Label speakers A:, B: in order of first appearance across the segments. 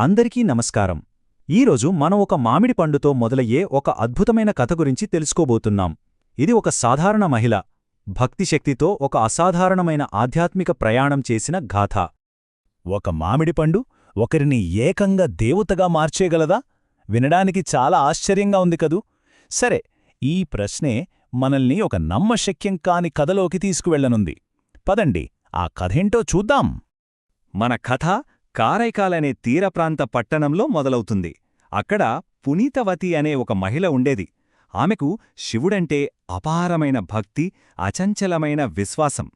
A: అందరికీ నమస్కారం. ఈరోజు మనం ఒక మామిడి పండుతో మొదలయ్యే ఒక అద్భుతమైన కథ గురించి తెలుసుకోబోతున్నాం. ఇది ఒక సాధారణ మహిళ భక్తిశక్తితో ఒక అసాధారణమైన ఆధ్యాత్మిక ప్రయాణం చేసిన గాథ.
B: ఒక మామిడి పండు ఒకరిని ఏకంగా దేవతగా మార్చేయగలదా? వినడానికి చాలా ఆశ్చర్యంగా ఉంది కదూ. సరే, ఈ ప్రశ్నే మనల్ని ఒక నమ్మశక్యం కాని కథలోకి తీసుకువెళ్లనుంది. పదండి, ఆ కథేంటో చూద్దాం.
A: మన కథ కారైకాల్ అనే తీరప్రాంత పట్టణంలో మొదలవుతుంది. అక్కడ పునీతవతి అనే ఒక మహిళ ఉండేది. ఆమెకు శివుడంటే అపారమైన భక్తి, అచంచలమైన విశ్వాసం.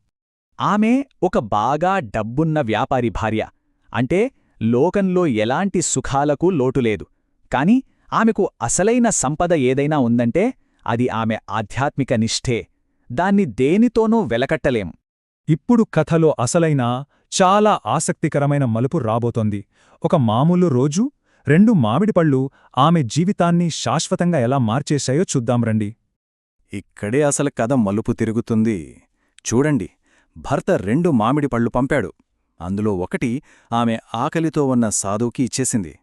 B: ఆమె ఒక బాగా డబ్బున్న వ్యాపారి భార్య. అంటే లోకంలో ఎలాంటి సుఖాలకు లోటులేదు. కాని ఆమెకు అసలైన సంపద ఏదైనా ఉందంటే అది ఆమె ఆధ్యాత్మిక నిష్ఠే. దాన్ని దేనితోనూ వెలకట్టలేం.
C: ఇప్పుడు కథలో అసలైన చాలా ఆసక్తికరమైన మలుపు రాబోతోంది. ఒక మామూలు రోజు 2 మామిడిపళ్ళు ఆమె జీవితాన్ని శాశ్వతంగా ఎలా మార్చేశాయో చూద్దాం రండి.
B: ఇక్కడే అసలు కథ మలుపు తిరుగుతుంది. చూడండి, భర్త 2 మామిడి పళ్ళు పంపాడు. అందులో ఒకటి ఆమె ఆకలితో ఉన్న సాధువుకి ఇచ్చేసింది.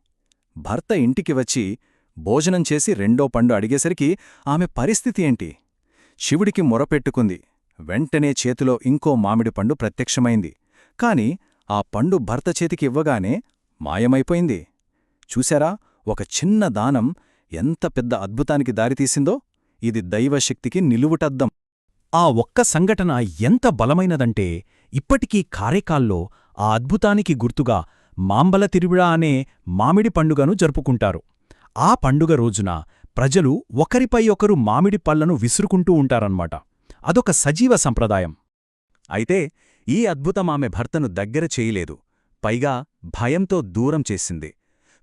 B: భర్త ఇంటికి వచ్చి భోజనం చేసి 2వ పండు అడిగేసరికి ఆమె పరిస్థితి ఏంటి? శివుడికి మొరపెట్టుకుంది. వెంటనే చేతిలో ఇంకో మామిడి పండు ప్రత్యక్షమైంది. కాని ఆ పండు భర్త చేతికి ఇవ్వగానే మాయమైపోయింది. చూశారా, ఒక చిన్న దానం ఎంత పెద్ద అద్భుతానికి దారితీసిందో? ఇది దైవశక్తికి నిలువుటద్దం.
A: ఆ ఒక్క సంఘటన ఎంత బలమైనదంటే ఇప్పటికీ కారైకాల్లో ఆ అద్భుతానికి గుర్తుగా మాంబల తిరువిళ అనే మామిడి పండుగను జరుపుకుంటారు. ఆ పండుగ రోజున ప్రజలు ఒకరిపై ఒకరు మామిడి పళ్లను విసురుకుంటూ ఉంటారన్నమాట. అదొక సజీవ సంప్రదాయం. అయితే ఈ అద్భుతం ఆమె భర్తను దగ్గర చేయలేదు. పైగా భయంతో దూరం చేసింది.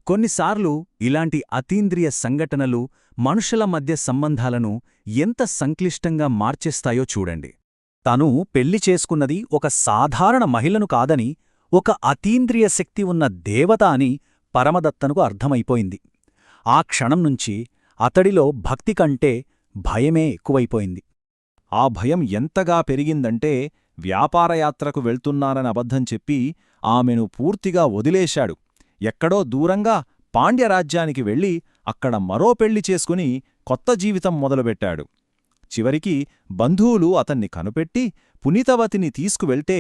A: కొన్నిసార్లు ఇలాంటి అతీంద్రియ సంఘటనలు మనుషుల మధ్య సంబంధాలను ఎంత సంక్లిష్టంగా మార్చేస్తాయో చూడండి. తను పెళ్లి చేసుకున్నది ఒక సాధారణ మహిళను కాదని, ఒక అతీంద్రియ శక్తి ఉన్న దేవత అని పరమదత్తనుకు అర్థమైపోయింది. ఆ క్షణం నుంచి అతడిలో భక్తి కంటే భయమే ఎక్కువైపోయింది.
B: ఆ భయం ఎంతగా పెరిగిందంటే వ్యాపారయాత్రకు వెళ్తున్నానని అబద్ధం చెప్పి ఆమెను పూర్తిగా వదిలేశాడు. ఎక్కడో దూరంగా పాండ్యరాజ్యానికి వెళ్ళి అక్కడ మరో పెళ్లి చేసుకుని కొత్త జీవితం మొదలుపెట్టాడు. చివరికి బంధువులు అతన్ని కనుపెట్టి పునీతవతిని తీసుకువెళ్తే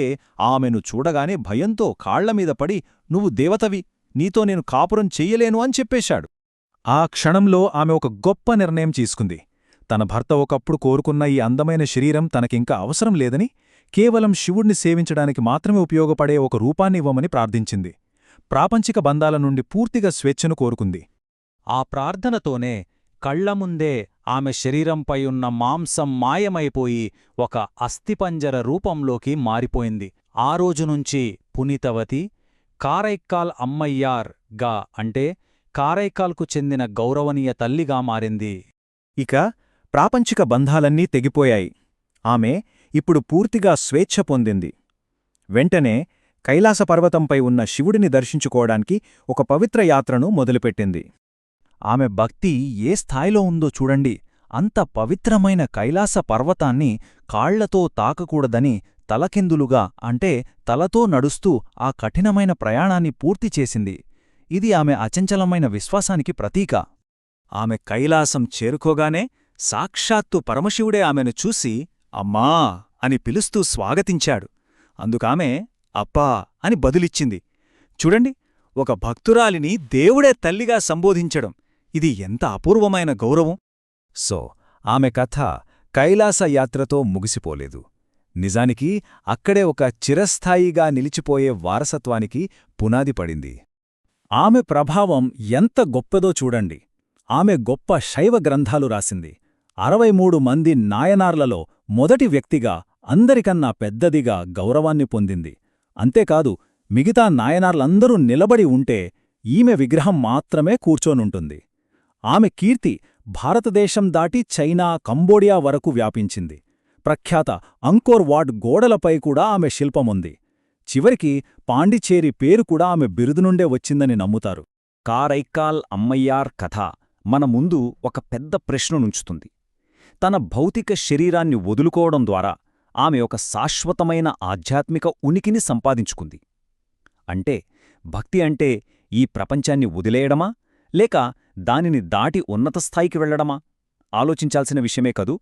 B: ఆమెను చూడగానే భయంతో కాళ్లమీద పడి, "నువ్వు దేవతవి, నీతో నేను కాపురం చెయ్యలేను" అని చెప్పేశాడు.
C: ఆ క్షణంలో ఆమె ఒక గొప్ప నిర్ణయం తీసుకుంది. తన భర్త ఒకప్పుడు కోరుకున్న ఈ అందమైన శరీరం తనకింకా అవసరం లేదని, కేవలం శివుణ్ణి సేవించడానికి మాత్రమే ఉపయోగపడే ఒక రూపాన్నివ్వమని ప్రార్థించింది. ప్రాపంచిక బంధాల నుండి పూర్తిగా స్వేచ్ఛను కోరుకుంది.
A: ఆ ప్రార్థనతోనే కళ్లముందే ఆమె శరీరంపై ఉన్న మాంసం మాయమైపోయి ఒక అస్థిపంజర రూపంలోకి మారిపోయింది. ఆ రోజునుంచి పునీతవతి కారైక్కాల్ అమ్మయ్యార్ గా, అంటే కారైకాల్కు చెందిన గౌరవనీయ తల్లిగా మారింది.
C: ఇక ప్రాపంచిక బంధాలన్నీ తెగిపోయాయి. ఆమె ఇప్పుడు పూర్తిగా స్వేచ్ఛ పొందింది. వెంటనే కైలాసపర్వతంపై ఉన్న శివుడిని దర్శించుకోవడానికి ఒక పవిత్ర యాత్రను మొదలుపెట్టింది. ఆమె భక్తి ఏ స్థాయిలో ఉందో చూడండి. అంత పవిత్రమైన కైలాస పర్వతాన్ని కాళ్లతో తాకకూడదని తలకిందులుగా, అంటే తలతో నడుస్తూ ఆ కఠినమైన ప్రయాణాన్ని పూర్తి చేసింది. ఇది ఆమె అచంచలమైన విశ్వాసానికి ప్రతీక. ఆమె కైలాసం చేరుకోగానే సాక్షాత్తు పరమశివుడే ఆమెను చూసి "అమ్మా" అని పిలుస్తూ స్వాగతించాడు. అందుకామె "అప్పా" అని బదులిచ్చింది. చూడండి, ఒక భక్తురాలిని దేవుడే తల్లిగా సంబోధించడం, ఇది ఎంత అపూర్వమైన గౌరవం! సో, ఆమె కథ కైలాస యాత్రతో ముగిసిపోలేదు. నిజానికి అక్కడే ఒక చిరస్థాయిగా నిలిచిపోయే వారసత్వానికి పునాది పడింది. ఆమె ప్రభావం ఎంత గొప్పదో చూడండి. ఆమె గొప్ప శైవ గ్రంథాలు రాసింది. 63 మంది నాయనార్లలో మొదటి వ్యక్తిగా, అందరికన్నా పెద్దదిగా గౌరవాన్ని పొందింది. అంతేకాదు, మిగతా నాయనార్లందరూ నిలబడి ఉంటే ఈమె విగ్రహం మాత్రమే కూర్చోనుంటుంది. ఆమె కీర్తి భారతదేశం దాటి చైనా, కంబోడియా వరకు వ్యాపించింది. ప్రఖ్యాత అంకోర్ వాట్ గోడలపై కూడా ఆమె శిల్పముంది. చివరికి పాండిచ్చేరి పేరు కూడా ఆమె బిరుదు నుండే వచ్చిందని నమ్ముతారు.
A: కారైక్కాల్ అమ్మయ్యార్ కథ మన ముందు ఒక పెద్ద ప్రశ్ననుంచుతుంది. తన భౌతిక శరీరాన్ని వదులుకోవడం ద్వారా ఆమె ఒక శాశ్వతమైన ఆధ్యాత్మిక ఉనికిని సంపాదించుకుంది. అంటే భక్తి అంటే
C: ఈ ప్రపంచాన్ని వదిలేయడమా లేక దానిని దాటి ఉన్నత స్థాయికి వెళ్లడమా ఆలోచించాల్సిన విషయమే కదూ